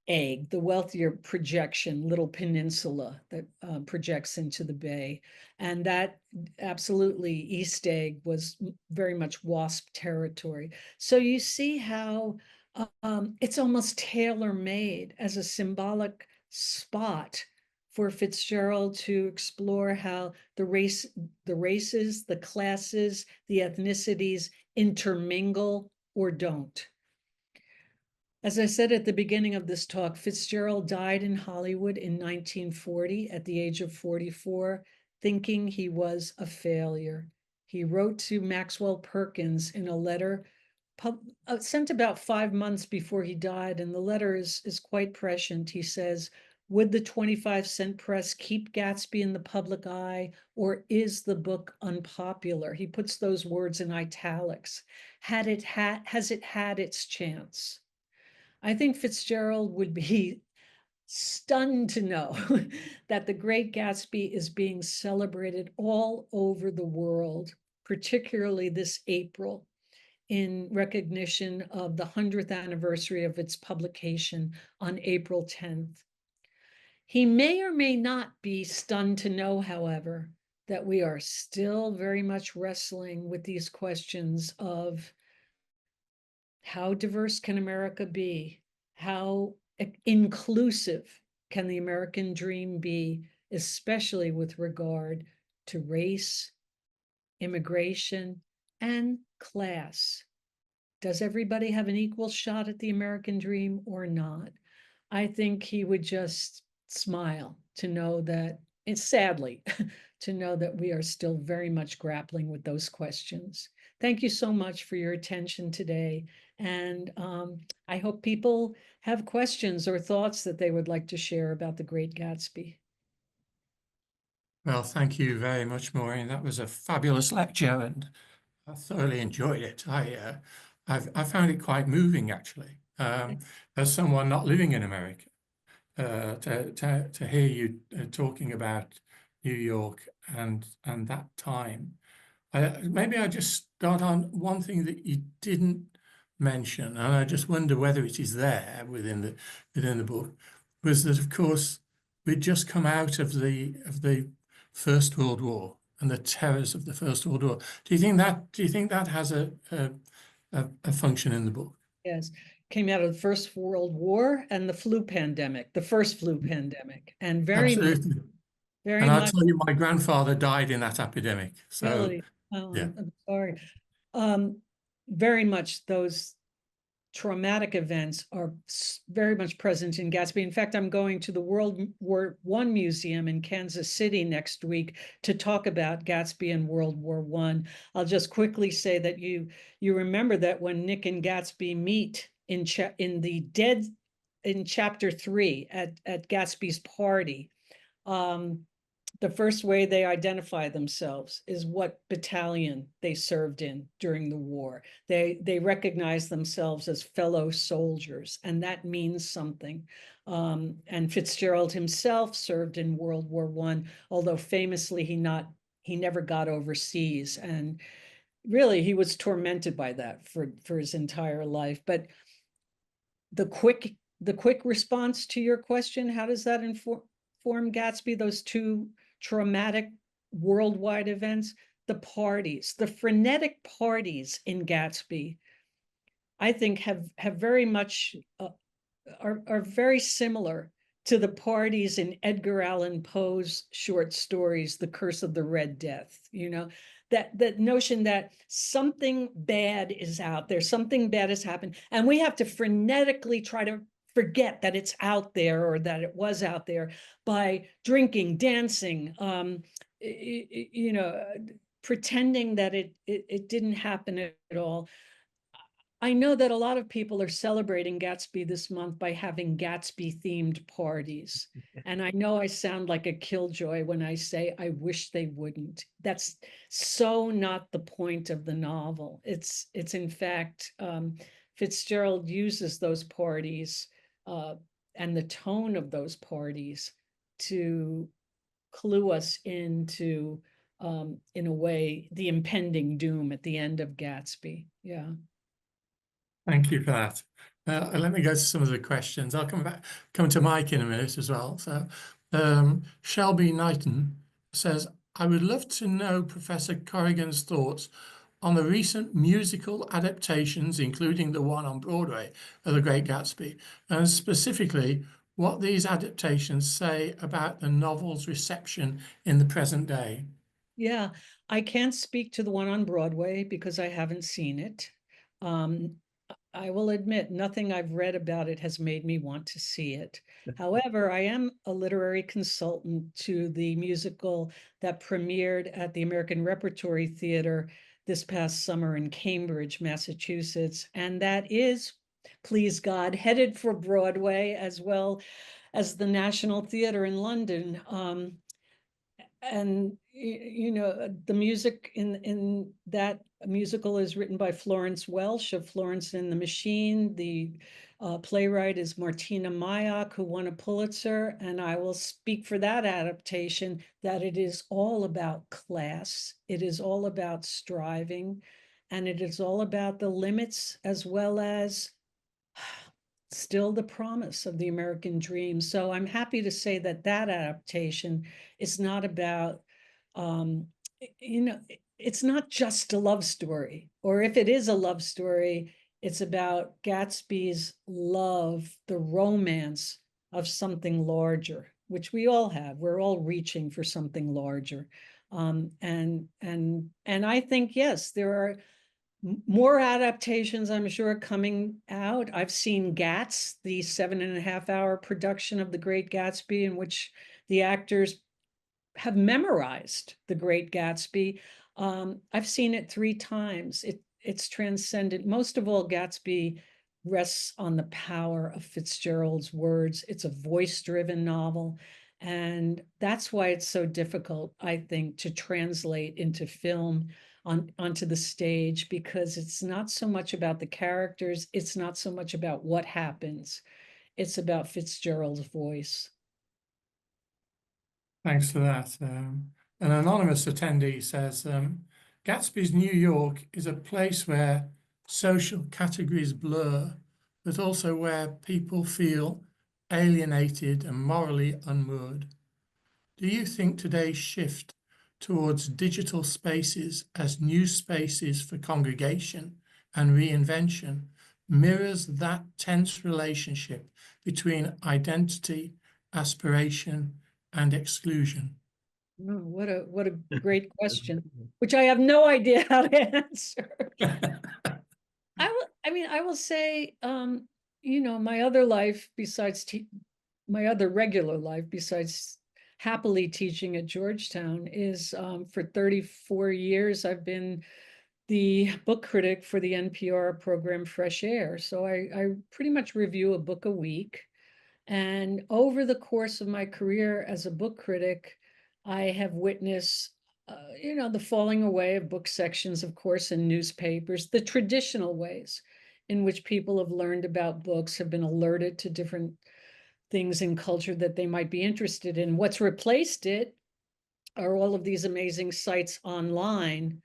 [SPEAKER 2] egg, the wealthier projection, little peninsula that projects into the bay. And that absolutely, East Egg was very much WASP territory. So you see how it's almost tailor-made as a symbolic spot for Fitzgerald to explore how the races, the classes, the ethnicities intermingle or don't. As I said at the beginning of this talk, Fitzgerald died in Hollywood in 1940 at the age of 44, thinking he was a failure. He wrote to Maxwell Perkins in a letter sent about 5 months before he died, and the letter is quite prescient. He says, would the 25-cent press keep Gatsby in the public eye, or is the book unpopular? He puts those words in italics. Has it had its chance? I think Fitzgerald would be stunned to know that The Great Gatsby is being celebrated all over the world, particularly this April, in recognition of the 100th anniversary of its publication on April 10th. He may or may not be stunned to know, however, that we are still very much wrestling with these questions of how diverse can America be? How inclusive can the American dream be, especially with regard to race, immigration, and class? Does everybody have an equal shot at the American dream or not? I think he would just smile to know that, and sadly, to know that we are still very much grappling with those questions. Thank you so much for your attention today. And I hope people have questions or thoughts that they would like to share about The Great Gatsby.
[SPEAKER 1] Well, thank you very much, Maureen. That was a fabulous lecture, and I thoroughly enjoyed it. I found it quite moving, actually, as someone not living in America, to hear you talking about New York and that time. Maybe I just start on one thing that you didn't mention, and I just wonder whether it is there within the book, was that of course we'd just come out of the First World War and the terrors of the First World War. Do you think that has a function in the book?
[SPEAKER 2] Yes, came out of the First World War and the flu pandemic, the first flu pandemic, and
[SPEAKER 1] Absolutely.
[SPEAKER 2] very
[SPEAKER 1] And I'll
[SPEAKER 2] much
[SPEAKER 1] tell you, my grandfather died in that epidemic. So
[SPEAKER 2] really.
[SPEAKER 1] yeah.
[SPEAKER 2] I'm sorry. Very much those traumatic events are very much present in Gatsby. In fact, I'm going to the World War I Museum in Kansas City next week to talk about Gatsby and World War I. I'll just quickly say that you remember that when Nick and Gatsby meet in chapter 3 at Gatsby's party, the first way they identify themselves is what battalion they served in during the war. They recognize themselves as fellow soldiers, and that means something. And Fitzgerald himself served in World War I, although famously he never got overseas, and really he was tormented by that for his entire life. But the quick response to your question, how does that inform Gatsby, those two traumatic worldwide events? The parties, the frenetic parties in Gatsby, I think have very much are very similar to the parties in Edgar Allan Poe's short stories, The Curse of the Red Death. You know, that notion that something bad is out there, something bad has happened, and we have to frenetically try to forget that it's out there or that it was out there by drinking, dancing, you know, pretending that it didn't happen at all. I know that a lot of people are celebrating Gatsby this month by having Gatsby themed parties. And I know I sound like a killjoy when I say I wish they wouldn't. That's so not the point of the novel. It's in fact, Fitzgerald uses those parties and the tone of those parties to clue us into, in a way, the impending doom at the end of Gatsby. Yeah.
[SPEAKER 1] Thank you for that. Let me go to some of the questions. I'll come to Mike in a minute as well. So, Shelby Knighton says, I would love to know Professor Corrigan's thoughts on the recent musical adaptations, including the one on Broadway of The Great Gatsby, and specifically what these adaptations say about the novel's reception in the present day.
[SPEAKER 2] Yeah, I can't speak to the one on Broadway because I haven't seen it. I will admit, nothing I've read about it has made me want to see it. However, I am a literary consultant to the musical that premiered at the American Repertory Theater this past summer in Cambridge, Massachusetts. And that is, please God, headed for Broadway as well as the National Theatre in London. And you know, the music in that musical is written by Florence Welch of Florence and the Machine. The playwright is Martina Mayak, who won a Pulitzer, and I will speak for that adaptation that it is all about class, it is all about striving, and it is all about the limits as well as still the promise of the American dream. So I'm happy to say that that adaptation is not about, you know, it's not just a love story, or if it is a love story, it's about Gatsby's love, the romance of something larger, which we all have. We're all reaching for something larger. And I think, yes, there are more adaptations, I'm sure, coming out. I've seen Gats, the 7.5 hour production of The Great Gatsby, in which the actors have memorized The Great Gatsby. I've seen it 3 times. It's transcendent. Most of all, Gatsby rests on the power of Fitzgerald's words. It's a voice-driven novel. And that's why it's so difficult, I think, to translate into film onto the stage, because it's not so much about the characters, it's not so much about what happens, it's about Fitzgerald's voice.
[SPEAKER 1] Thanks for that. An anonymous attendee says, Gatsby's New York is a place where social categories blur, but also where people feel alienated and morally unmoored. Do you think today's shift towards digital spaces as new spaces for congregation and reinvention mirrors that tense relationship between identity, aspiration, and exclusion?
[SPEAKER 2] Oh, what a great question, which I have no idea how to answer. I will say, you know, my other life besides my other regular life besides happily teaching at Georgetown is, for 34 years, I've been the book critic for the NPR program Fresh Air. So I pretty much review a book a week. And over the course of my career as a book critic, I have witnessed, the falling away of book sections, of course, in newspapers, the traditional ways in which people have learned about books, have been alerted to different things in culture that they might be interested in. What's replaced it are all of these amazing sites online.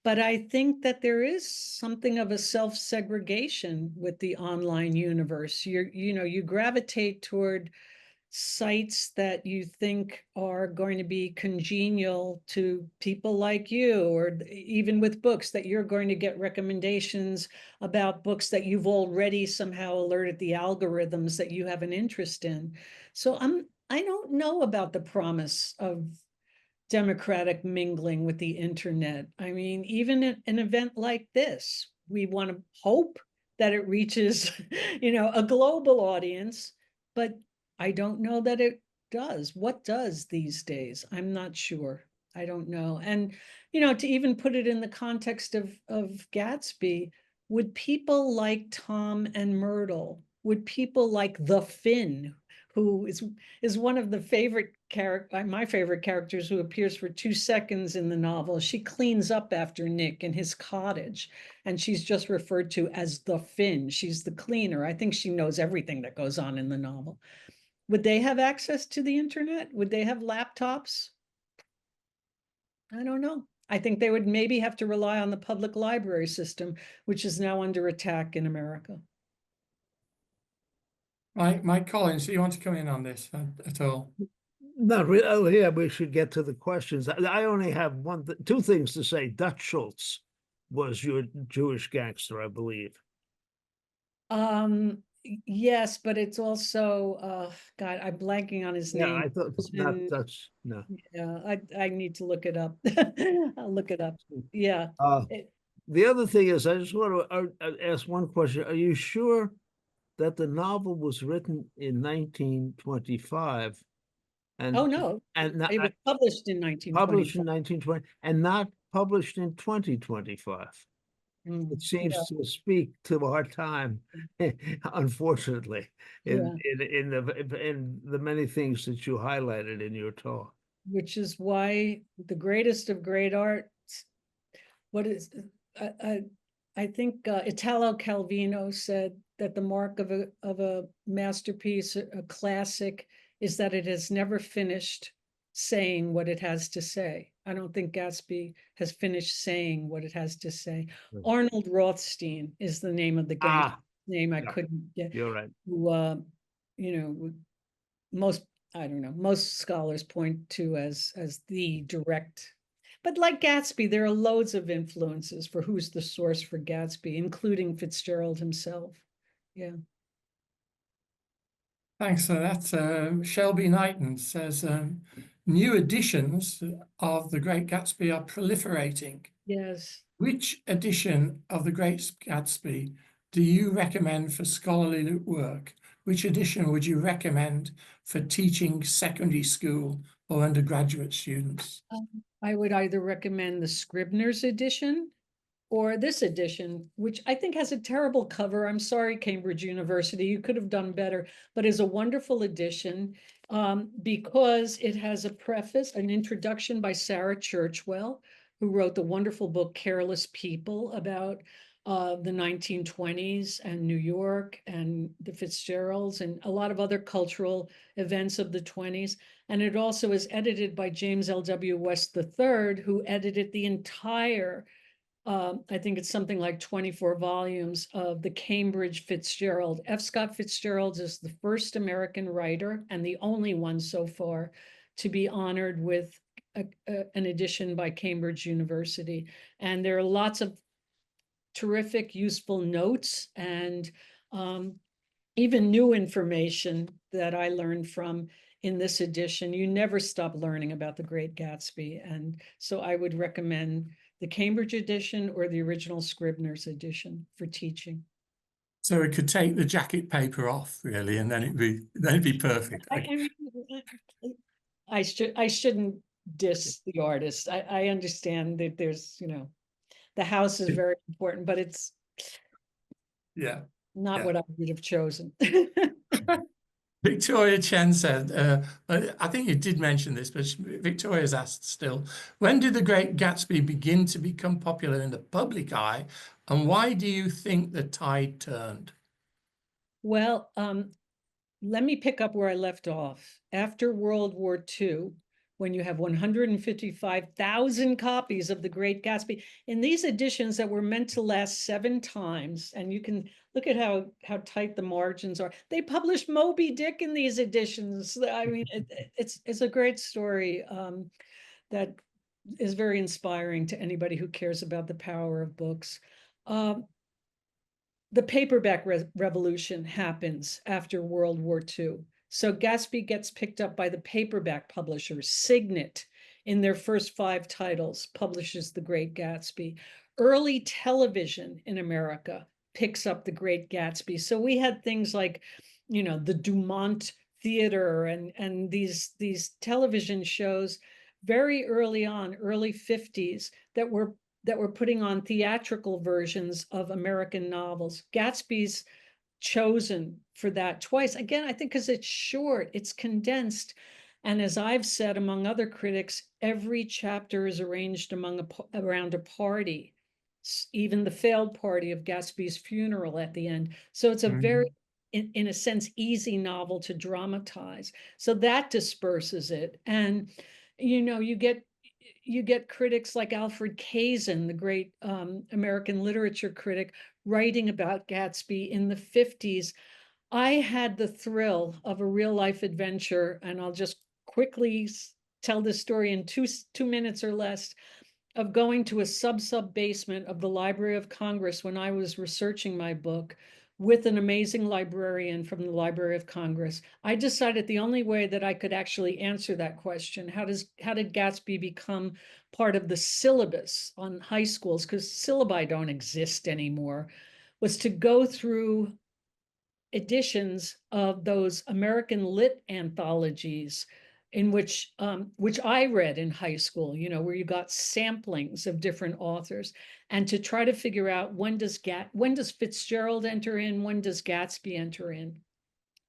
[SPEAKER 2] But I think that there is something of a self-segregation with the online universe. You gravitate toward sites that you think are going to be congenial to people like you, or even with books that you're going to get recommendations about books that you've already somehow alerted the algorithms that you have an interest in. So I don't know about the promise of democratic mingling with the internet. I mean, even an event like this, we want to hope that it reaches, a global audience, but I don't know that it does. What does these days? I'm not sure. I don't know. And, to even put it in the context of Gatsby, would people like Tom and Myrtle, would people like the Finn, who is one of the favorite my favorite characters, who appears for 2 seconds in the novel. She cleans up after Nick in his cottage, and she's just referred to as the Finn. She's the cleaner. I think she knows everything that goes on in the novel. Would they have access to the internet? Would they have laptops? I don't know. I think they would maybe have to rely on the public library system, which is now under attack in America.
[SPEAKER 1] Mike Collins, do you want to come in on this at all?
[SPEAKER 3] Not really. Oh, yeah, we should get to the questions. I only have two things to say. Dutch Schultz was your Jewish gangster, I believe.
[SPEAKER 2] Yes, but it's also, God, I'm blanking on his
[SPEAKER 3] Yeah,
[SPEAKER 2] name.
[SPEAKER 3] I thought not Dutch. No.
[SPEAKER 2] Yeah, I need to look it up. I'll look it up. Yeah.
[SPEAKER 3] The other thing is, I just want to ask one question. Are you sure that the novel was written in 1925?
[SPEAKER 2] Oh, no,
[SPEAKER 3] and not,
[SPEAKER 2] it was published in
[SPEAKER 3] published
[SPEAKER 2] 1925.
[SPEAKER 3] in 1920 and not published in 2025.
[SPEAKER 2] Mm,
[SPEAKER 3] It seems
[SPEAKER 2] yeah,
[SPEAKER 3] to speak to our time, unfortunately, in the many things that you highlighted in your talk.
[SPEAKER 2] which is why the greatest of great art, what is, I think Italo Calvino said that the mark of a masterpiece, a classic, is that it has never finished saying what it has to say. I don't think Gatsby has finished saying what it has to say. Arnold Rothstein is the name of the gangster name I couldn't get.
[SPEAKER 3] You're right.
[SPEAKER 2] Who, most, I don't know, most scholars point to as the direct. But like Gatsby, there are loads of influences for who's the source for Gatsby, including Fitzgerald himself. Yeah.
[SPEAKER 1] Thanks for that. Shelby Knighton says, new editions of The Great Gatsby are proliferating.
[SPEAKER 2] Yes.
[SPEAKER 1] Which edition of The Great Gatsby do you recommend for scholarly work? Which edition would you recommend for teaching secondary school or undergraduate students?
[SPEAKER 2] I would either recommend the Scribner's edition or this edition, which I think has a terrible cover. I'm sorry, Cambridge University, you could have done better, but is a wonderful edition because it has a preface, an introduction by Sarah Churchwell, who wrote the wonderful book Careless People about the 1920s and New York and the Fitzgeralds and a lot of other cultural events of the 20s. And it also is edited by James L.W. West III, who edited the entire I think it's something like 24 volumes of the Cambridge Fitzgerald. F. Scott Fitzgerald is the first American writer and the only one so far to be honored with an edition by Cambridge University. And there are lots of terrific, useful notes and even new information that I learned from in this edition. You never stop learning about the Great Gatsby. And so I would recommend the Cambridge edition or the original Scribner's edition for teaching.
[SPEAKER 1] So it could take the jacket paper off, really, and then it'd be perfect.
[SPEAKER 2] I shouldn't diss the artist. I understand that there's, the house is very important, but it's not what I would have chosen.
[SPEAKER 1] Victoria Chen said, I think you did mention this, but Victoria's asked still, when did The Great Gatsby begin to become popular in the public eye, and why do you think the tide turned?
[SPEAKER 2] Well, let me pick up where I left off. After World War II, when you have 155,000 copies of The Great Gatsby, in these editions that were meant to last 7 times, and you can look at how tight the margins are. They published Moby Dick in these editions. I mean, it's a great story that is very inspiring to anybody who cares about the power of books. The paperback revolution happens after World War II. So Gatsby gets picked up by the paperback publishers. Signet, in their first 5 titles, publishes The Great Gatsby. Early television in America picks up The Great Gatsby. So we had things like, the Dumont Theater and these television shows very early on, early 50s, that were putting on theatrical versions of American novels. Gatsby's chosen for that twice. Again, I think because it's short, it's condensed. And as I've said, among other critics, every chapter is arranged around a party, even the failed party of Gatsby's funeral at the end. So it's a very, in a sense, easy novel to dramatize. So that disperses it. And, you get critics like Alfred Kazin, the great American literature critic, writing about Gatsby in the 50s. I had the thrill of a real life adventure, and I'll just quickly tell this story in two minutes or less, of going to a sub basement of the Library of Congress when I was researching my book with an amazing librarian from the Library of Congress. I decided the only way that I could actually answer that question, how did Gatsby become part of the syllabus on high schools, because syllabi don't exist anymore, was to go through editions of those American lit anthologies in which I read in high school, where you got samplings of different authors, and to try to figure out when does Fitzgerald enter in, when does Gatsby enter in.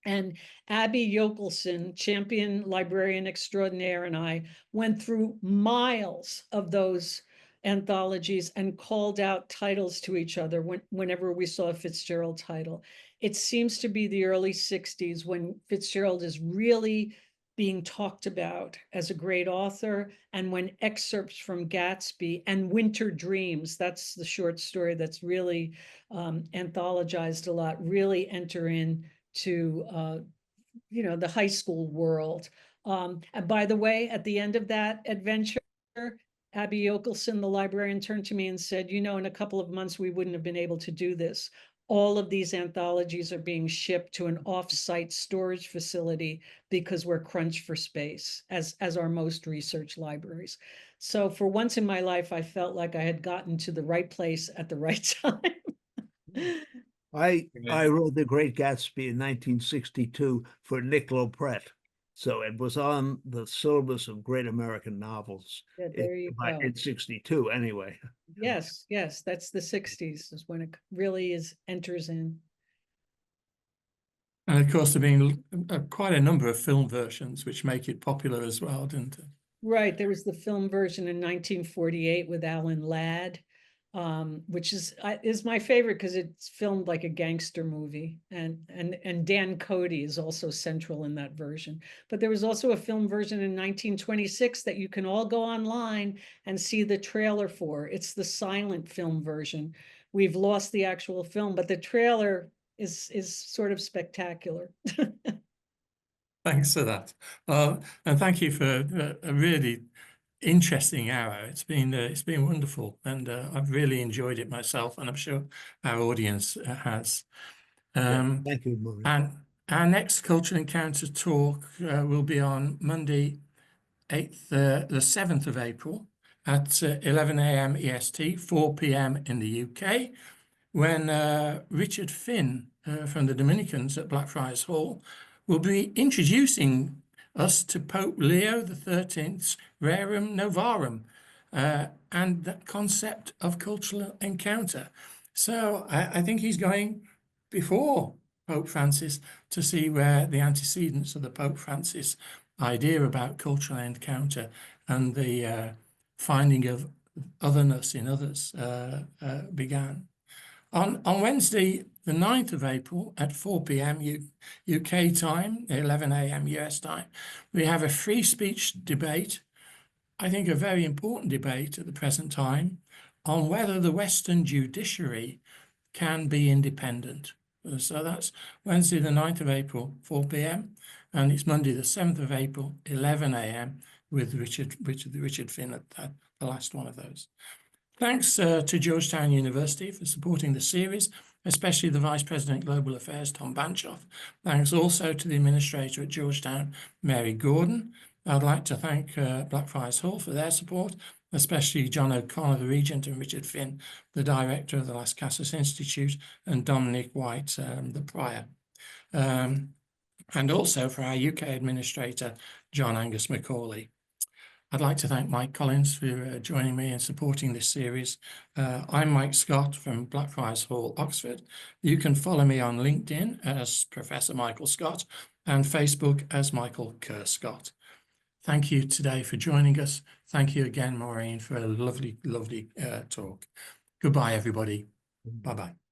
[SPEAKER 2] And Abby Yokelson, champion librarian extraordinaire, and I went through miles of those anthologies and called out titles to each other whenever we saw a Fitzgerald title. It seems to be the early 60s when Fitzgerald is really being talked about as a great author, and when excerpts from Gatsby and Winter Dreams, that's the short story that's really anthologized a lot, really enter in to the high school world. And by the way, at the end of that adventure, Abby Yokelson, the librarian, turned to me and said, in a couple of months, we wouldn't have been able to do this. All of these anthologies are being shipped to an off-site storage facility because we're crunched for space, as are most research libraries. So for once in my life, I felt like I had gotten to the right place at the right time.
[SPEAKER 3] I wrote The Great Gatsby in 1962 for Nick Loprete. So it was on the syllabus of great American novels.
[SPEAKER 2] Yeah, there you go.
[SPEAKER 3] In 62, anyway.
[SPEAKER 2] Yes, that's the 60s is when it really enters in.
[SPEAKER 1] And of course, there have been quite a number of film versions which make it popular as well, didn't it?
[SPEAKER 2] Right, there was the film version in 1948 with Alan Ladd, which is my favorite because it's filmed like a gangster movie, and Dan Cody is also central in that version. But there was also a film version in 1926 that you can all go online and see the trailer for. It's the silent film version. We've lost the actual film, but the trailer is sort of spectacular.
[SPEAKER 1] Thanks for that. And thank you for a really interesting hour. It's been wonderful, and I've really enjoyed it myself, and I'm sure our audience has.
[SPEAKER 3] Thank you, Maureen.
[SPEAKER 1] And our next Cultural Encounter talk will be on Monday, the 7th of April at 11 a.m. EST, 4 p.m. in the UK, when Richard Finn from the Dominicans at Blackfriars Hall will be introducing us to Pope Leo XIII's Rerum Novarum and that concept of cultural encounter. So I think he's going before Pope Francis to see where the antecedents of the Pope Francis idea about cultural encounter and the finding of otherness in others began. On Wednesday, the 9th of April at 4 p.m. UK time, 11 a.m. US time, we have a free speech debate, I think a very important debate at the present time, on whether the Western judiciary can be independent. So that's Wednesday, the 9th of April, 4 p.m. And it's Monday, the 7th of April, 11 a.m. with Richard Finn at the last one of those. Thanks to Georgetown University for supporting the series, especially the Vice President Global Affairs, Tom Banchoff. Thanks also to the Administrator at Georgetown, Mary Gordon. I'd like to thank Blackfriars Hall for their support, especially John O'Connor, the Regent, and Richard Finn, the Director of the Las Casas Institute, and Dominic White, the Prior. And also for our UK Administrator, John Angus Macaulay. I'd like to thank Mike Collins for joining me and supporting this series. I'm Mike Scott from Blackfriars Hall, Oxford. You can follow me on LinkedIn as Professor Michael Scott and Facebook as Michael Kerr Scott. Thank you today for joining us. Thank you again, Maureen, for a lovely, lovely talk. Goodbye, everybody. Bye-bye.